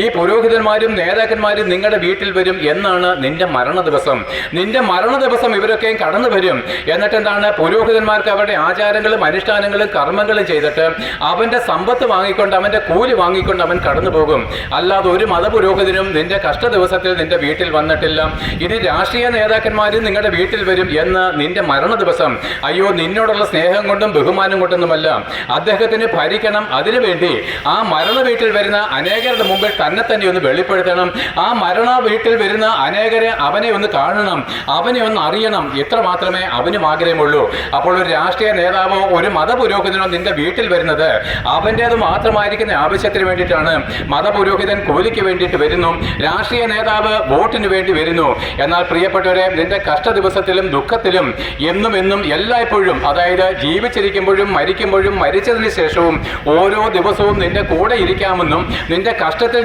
ഈ പുരോഹിതന്മാരും നേതാക്കന്മാരും നിങ്ങളുടെ വീട്ടിൽ വരും എന്നാണ് നിന്റെ മരണ ദിവസം. നിന്റെ മരണ ദിവസം ഇവരൊക്കെയും കടന്നു വരും. എന്നിട്ട് എന്താണ്, പുരോഹിതന്മാർക്ക് അവരുടെ ആചാരങ്ങളും അനുഷ്ഠാനങ്ങളും കർമ്മങ്ങളും ചെയ്തിട്ട് അവന്റെ സമ്പത്ത് വാങ്ങിക്കൊണ്ട്, അവന്റെ കൂലി വാങ്ങിക്കൊണ്ട് അവൻ കടന്നു പോകും. അല്ലാതെ ഒരു മതപുരോഹിതനും നിന്റെ കഷ്ട ദിവസത്തിൽ നിന്റെ വീട്ടിൽ വന്നിട്ടില്ല. ഇനി രാഷ്ട്രീയ നേതാക്കന്മാരും നിങ്ങളുടെ വീട്ടിൽ വരും എന്ന് നിന്റെ മരണ ദിവസം. അയ്യോ, നിന്നോടുള്ള സ്നേഹം കൊണ്ടും ബഹുമാനം കൊണ്ടൊന്നുമല്ല, അദ്ദേഹത്തിന് ഭരിക്കണം. അതിനുവേണ്ടി ആ മരണ വീട്ടിൽ വരുന്ന അനേകരുടെ മുമ്പിൽ തന്നെ ഒന്ന് വെളിപ്പെടുത്തണം. ആ മരണ വീട്ടിൽ വരുന്ന അനേകരെ അവനെ ഒന്ന് കാണണം, അവനെ ഒന്ന് അറിയണം. ഇത്ര മാത്രമേ അവനും ആഗ്രഹമുള്ളൂ. അപ്പോൾ ഒരു രാഷ്ട്രീയ നേതാവോ ഒരു മതപുരോഹിതനോ നിന്റെ വീട്ടിൽ വരുന്നത് അവൻ്റേത് മാത്രമായിരിക്കുന്ന ആവശ്യത്തിന് വേണ്ടിയിട്ടാണ്. മതപുരോഹിതൻ കൂലിക്ക് വേണ്ടിയിട്ട് വരുന്നു, രാഷ്ട്രീയ നേതാവ് വോട്ടിന് വേണ്ടി വരുന്നു. എന്നാൽ പ്രിയപ്പെട്ടവരെ, നിന്റെ കഷ്ട ദിവസത്തിലും ദുഃഖത്തിലും എന്നും എല്ലായ്പ്പോഴും, അതായത് ജീവിച്ചിരിക്കുമ്പോഴും മരിക്കുമ്പോഴും മരിച്ചതിന് ശേഷവും ഓരോ ദിവസവും നിന്റെ കൂടെ ഇരിക്കാമെന്നും നിന്റെ കഷ്ടത്തിൽ